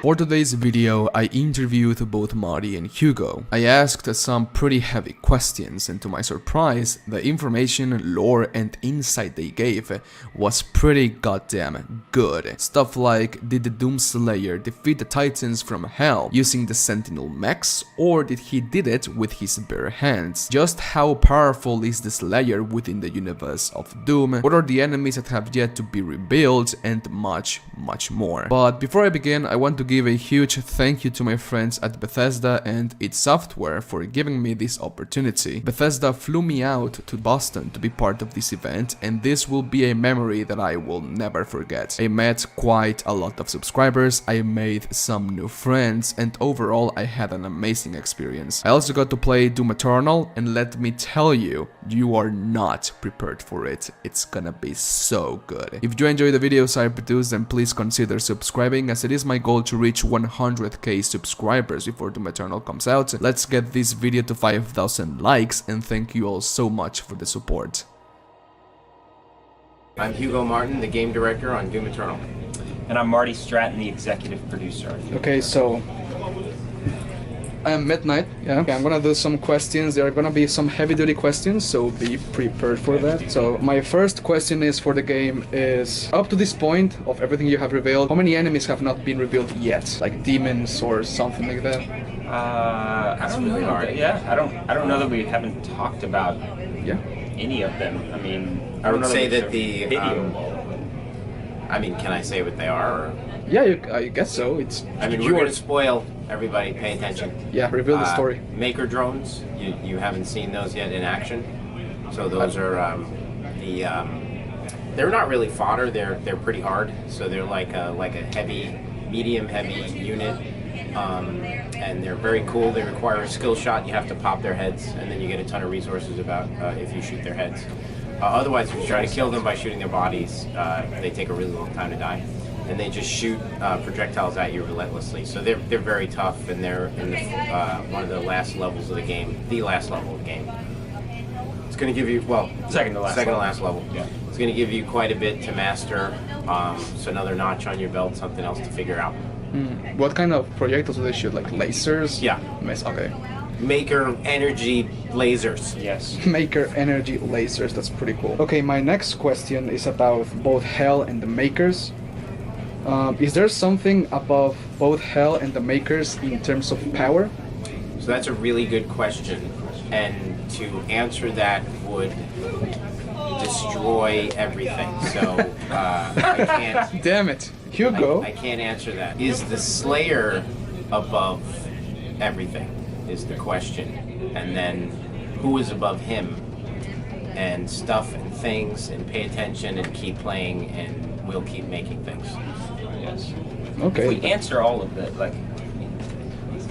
For today's video, I interviewed both Marty and Hugo. I asked some pretty heavy questions, and to my surprise, the information, lore and insight they gave was pretty goddamn good. Stuff like, did the Doomslayer defeat the Titans from hell using the Sentinel mechs, or did he did it with his bare hands? Just how powerful is the Slayer within the universe of Doom? What are the enemies that have yet to be rebuilt? And much more. But before I begin, I want to give a huge thank you to my friends at Bethesda and id Software for giving me this opportunity. Bethesda flew me out to Boston to be part of this event, and this will be a memory that I will never forget. I met quite a lot of subscribers, I made some new friends, and overall I had an amazing experience. I also got to play Doom Eternal, and let me tell you, you are not prepared for it. It's gonna be so good. If you enjoy the videos I produce, then please consider subscribing, as it is my goal to reach 100k subscribers before Doom Eternal comes out. Let's get this video to 5,000 likes, and thank you all so much for the support. I'm Hugo Martin, the game director on Doom Eternal. And I'm Marty Stratton, the executive producer. Okay, so I am Midnight, yeah. Okay, I'm gonna do some questions. There are gonna be some heavy-duty questions, so be prepared for that. So my first question is for the game is, up to this point of everything you have revealed, how many enemies have not been revealed yet? Like demons or something like that? I don't know. Hard. Yeah, I don't know that we haven't talked about any of them. I mean, I would say that the I mean, can I say what they are? Or? Yeah, I guess so. It's. I mean, we're going to spoil everybody. Pay attention. Yeah, reveal the story. Maker drones. You haven't seen those yet in action. So those are they're not really fodder. They're pretty hard. So they're like a medium heavy unit, and they're very cool. They require a skill shot. You have to pop their heads, and then you get a ton of resources if you shoot their heads. Otherwise, if you try to kill them by shooting their bodies, they take a really long time to die. And they just shoot projectiles at you relentlessly. So they're very tough, and they're in one of the last levels of the game, the last level of the game. It's going to give you, well, second to last level. Yeah. It's going to give you quite a bit to master. So another notch on your belt, something else to figure out. What kind of projectiles do they shoot? Like lasers? Yeah. Okay. Maker energy lasers. Yes. Maker energy lasers. That's pretty cool. Okay, my next question is about both Hell and the Makers. Is there something above both Hell and the Makers in terms of power? So that's a really good question, and to answer that would destroy everything. So I can't. Damn it, Hugo! I can't answer that. Is the Slayer above everything? Is the question, and then who is above him? And stuff and things, and pay attention and keep playing, and we'll keep making things. Yes. Okay. If we answer all of it, like,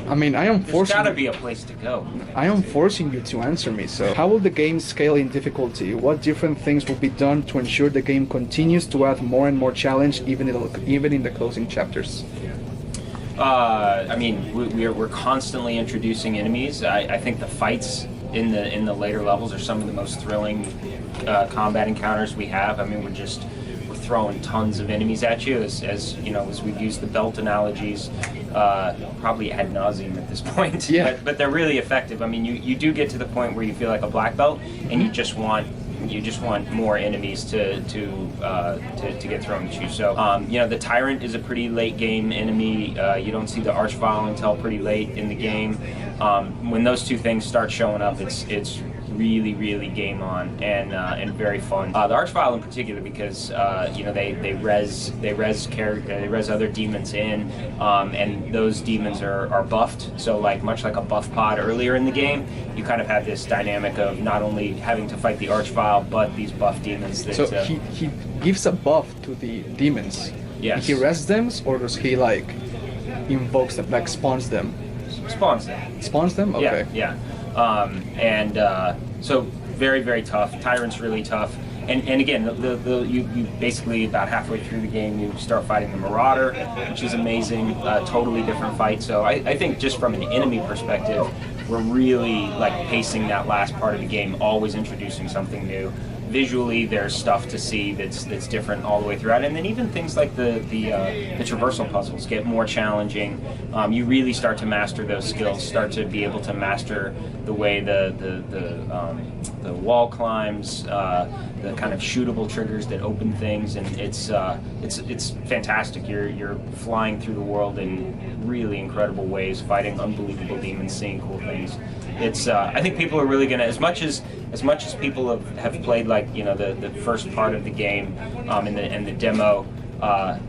I mean, I am there's forcing. gotta be a place to go. I am forcing you to answer me. So, how will the game scale in difficulty? What different things will be done to ensure the game continues to add more and more challenge, even in the closing chapters? I mean, we're constantly introducing enemies. I think the fights in the later levels are some of the most thrilling combat encounters we have. I mean, we're throwing tons of enemies at you, as you know, as we've used the belt analogies, probably ad nauseum at this point. Yeah. But they're really effective. I mean, you do get to the point where you feel like a black belt, and you just want more enemies to get thrown at you. So you know, the Tyrant is a pretty late game enemy. You don't see the Archvile until pretty late in the game. When those two things start showing up, it's really game on, and very fun. The Archvile in particular, because you know, they res other demons in, and those demons are buffed. So much like a buff pod earlier in the game, you kind of have this dynamic of not only having to fight the Archvile, but these buff demons. That, so he gives a buff to the demons. Yes. He rests them, or does he invokes them, spawns them? Spawns them. Spawns them? Okay. Yeah. So very tough. Tyrant's really tough. And again, you basically about halfway through the game you start fighting the Marauder, which is amazing. Totally different fight. So I think just from an enemy perspective, we're really pacing that last part of the game, always introducing something new. visually there's stuff to see that's different all the way throughout, and then even things like the traversal puzzles get more challenging. You really start to master those skills, start to be able to master the way the wall climbs, the kind of shootable triggers that open things, and it's fantastic. You're flying through the world in really incredible ways, fighting unbelievable demons, seeing cool things. It's I think people are really gonna, as much as people have played, like, you know, the first part of the game and the demo.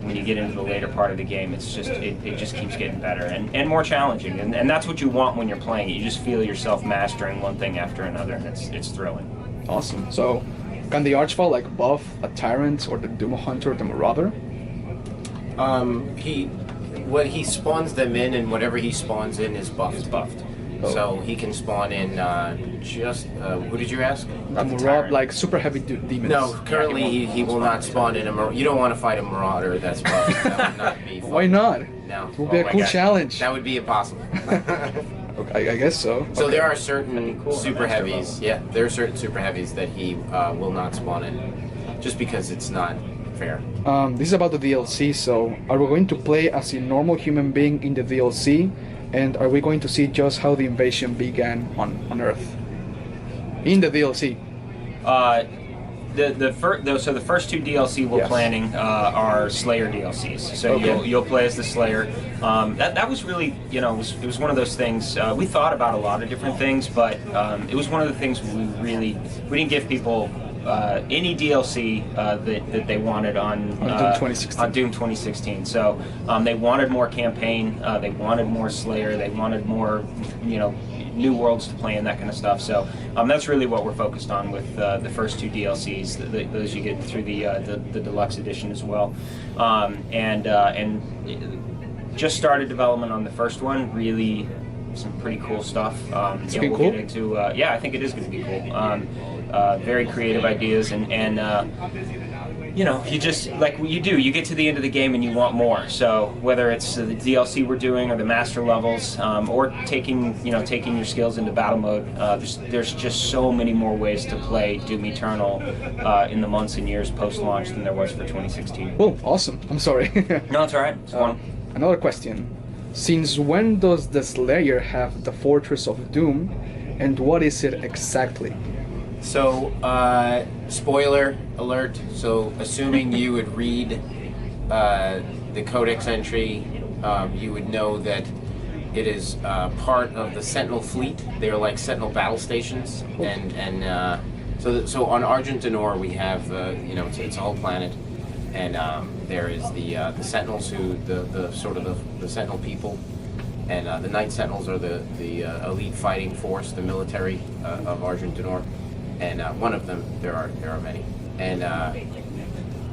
When you get into the later part of the game, it's just it just keeps getting better and more challenging, and that's what you want when you're playing it. You just feel yourself mastering one thing after another, and it's thrilling. Awesome. So, can the Archvile like buff a Tyrant or the Doom Hunter or the Marauder? He spawns them in, and whatever he spawns in is buffed. It's buffed. Oh. So he can spawn in who did you ask? The Marauder, like super heavy demons. No, currently he will not spawn in a Marauder. You don't want to fight a Marauder that's buffed. That would not be fun. Why not? No. It will be a cool challenge. That would be impossible. Okay, I guess so. So Okay. there are certain super heavies. Yeah, there are certain super heavies that he will not spawn in, just because it's not fair. This is about the DLC, so are we going to play as a normal human being in the DLC? And are we going to see just how the invasion began on Earth? In the DLC. The first two DLC we're planning are Slayer DLCs. So you'll play as the Slayer. That was really, you know, it was one of those things. We thought about a lot of different things, but it was one of the things we didn't give people any DLC that they wanted on Doom 2016. So they wanted more campaign, they wanted more Slayer, they wanted more, you know, new worlds to play and that kind of stuff. So that's really what we're focused on with the first two DLCs. Those you get through the deluxe edition as well, and just started development on the first one. Really, some pretty cool stuff. We'll get into. Yeah, I think it is going to be cool. Very creative ideas, and you know, you just, like you do, you get to the end of the game and you want more. So whether it's the DLC we're doing or the master levels, or taking your skills into battle mode, there's just so many more ways to play Doom Eternal in the months and years post-launch than there was for 2016. Oh, awesome. I'm sorry. No, it's all right. It's fun. Another question. Since when does the Slayer have the Fortress of Doom, and what is it exactly? So, spoiler alert, so assuming you would read the Codex entry, you would know that it is part of the Sentinel fleet. They are like Sentinel battle stations, and so on Argent Denor we have, you know, it's a whole planet, and there is the Sentinels, who the sort of the Sentinel people, and the Night Sentinels are the elite fighting force, the military of Argent Denor. And one of them, there are many, and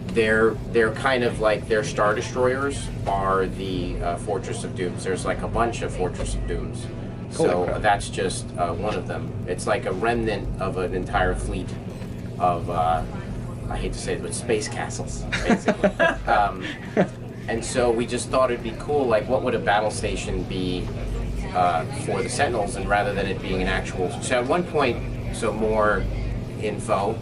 they're kind of like, their Star Destroyers are the Fortress of Dooms. There's like a bunch of Fortress of Dooms, so that's just one of them. It's like a remnant of an entire fleet of I hate to say it, but space castles, basically. And so we just thought it'd be cool, like, what would a battle station be for the Sentinels, and rather than it being an actual. So at one point. So more info.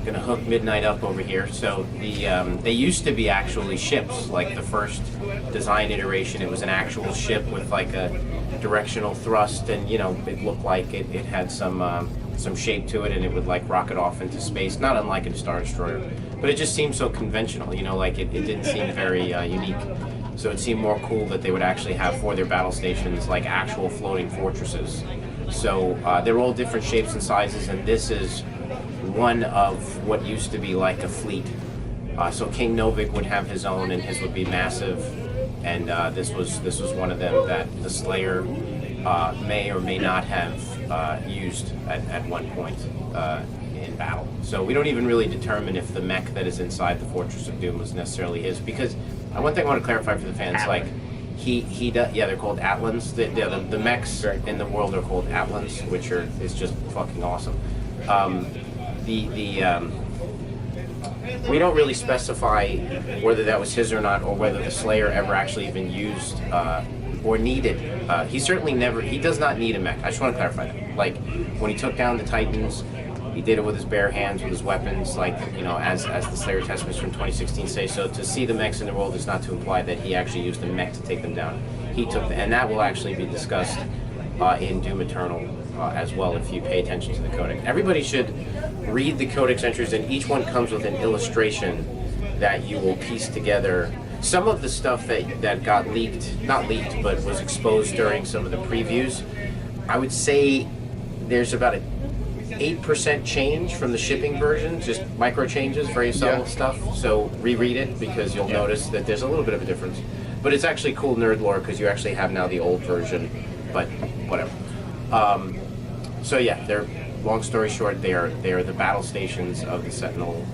Gonna hook Midnight up over here. So they used to be actually ships. Like the first design iteration, it was an actual ship with like a directional thrust, and you know, it looked like it had some shape to it, and it would like rocket off into space. Not unlike a Star Destroyer, but it just seemed so conventional. You know, like it didn't seem very unique. So it seemed more cool that they would actually have for their battle stations like actual floating fortresses. So they're all different shapes and sizes, and this is one of what used to be like a fleet. So King Novik would have his own, and his would be massive, and this was one of them that the Slayer may or may not have used at one point in battle. So we don't even really determine if the mech that is inside the Fortress of Doom was necessarily his, because one thing I want to clarify for the fans, like. He does, yeah, they're called Atlans. The mechs in the world are called Atlans, which is just fucking awesome. We don't really specify whether that was his or not, or whether the Slayer ever actually even used or needed. He certainly never. He does not need a mech. I just want to clarify that. Like when he took down the Titans, He did it with his bare hands, with his weapons, like, you know, as the Slayer Testaments from 2016 say. So to see the mechs in the world is not to imply that he actually used the mech to take them down. He took and that will actually be discussed in Doom Eternal as well if you pay attention to the codex. Everybody should read the codex entries, and each one comes with an illustration that you will piece together. Some of the stuff that got leaked, not leaked, but was exposed during some of the previews, I would say there's about a 8% change from the shipping version, just micro changes, very subtle stuff. So reread it because you'll notice that there's a little bit of a difference. But it's actually cool nerd lore because you actually have now the old version, but whatever. So yeah, they're, long story short, they are the battle stations of the Sentinel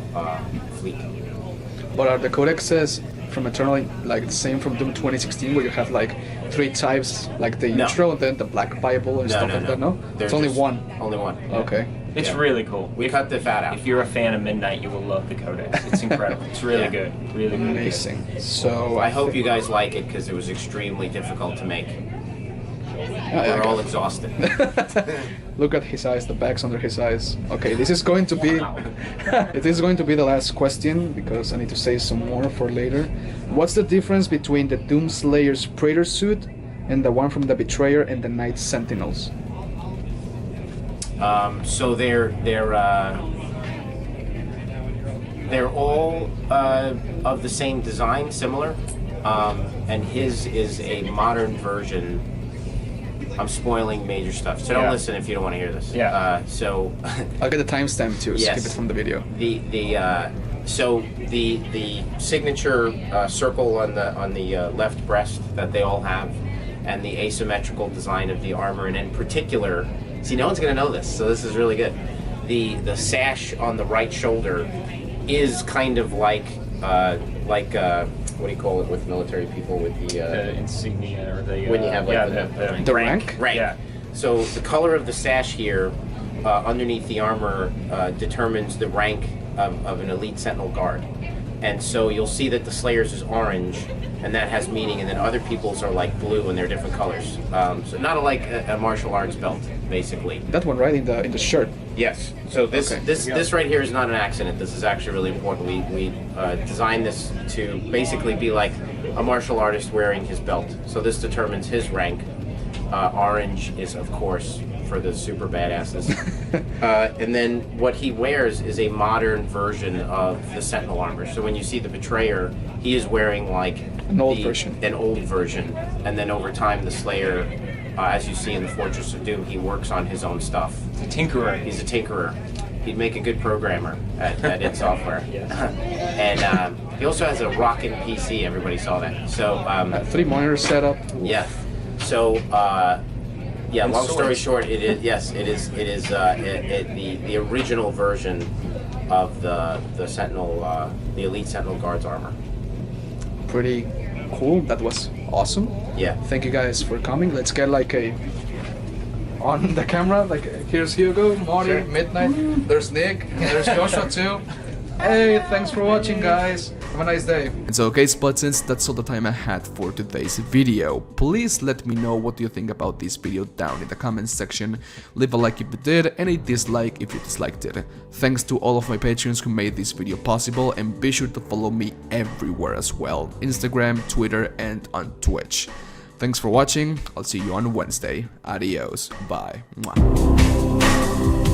fleet. But are the codexes from Eternal like the same from Doom 2016, where you have like 3 types, like the intro and then the Black Bible and stuff like that? No, There's it's only just one. Only one. Okay. It's really cool. We cut the fat out. If you're a fan of Midnight, you will love the codex. It's incredible. It's really good. Really, really Amazing. So I hope you guys like it because it was extremely difficult to make. We're all exhausted. Look at his eyes, the bags under his eyes. Okay, this is going to be it is going to be the last question because I need to save some more for later. What's the difference between the Doomslayer's Praetor suit and the one from the Betrayer and the Night Sentinels? So they're all of the same design, similar, and his is a modern version. I'm spoiling major stuff, so don't listen if you don't want to hear this. So I'll get the timestamp to skip it from the video. The signature circle on the left breast that they all have, and the asymmetrical design of the armor, and in particular, see, no one's gonna know this, so this is really good. The sash on the right shoulder is kind of like what do you call it with military people with the insignia or the when you have like the rank? Rank. Yeah. So the color of the sash here underneath the armor determines the rank of an elite Sentinel guard. And so you'll see that the Slayer's is orange, and that has meaning, and then other people's are like blue, and they're different colors. So not like a martial arts belt, basically. That one, right, in the shirt. Yes. So this right here is not an accident. This is actually really important. We designed this to basically be like a martial artist wearing his belt. So this determines his rank. Orange is, of course, for the super badasses. And then what he wears is a modern version of the Sentinel armor. So when you see the Betrayer, he is wearing like an old version. And then over time, the Slayer, as you see in the Fortress of Doom, he works on his own stuff. He's a tinkerer. He's a tinkerer. He'd make a good programmer at id Software. And he also has a rockin' PC. Everybody saw that. So 3 monitor setup. Yeah. So long story short, it is the original version of the Sentinel, the Elite Sentinel Guard's armor. Pretty cool. That was awesome. Yeah. Thank you guys for coming. Let's get like on the camera. Like here's Hugo, Marty, Midnight. There's Nick. There's Joshua too. Hey, thanks for watching, guys. Have a nice day. And so okay, Spudsons, that's all the time I had for today's video. Please let me know what you think about this video down in the comments section. Leave a like if you did, and a dislike if you disliked it. Thanks to all of my patrons who made this video possible, and be sure to follow me everywhere as well. Instagram, Twitter, and on Twitch. Thanks for watching, I'll see you on Wednesday. Adios, bye. Mwah.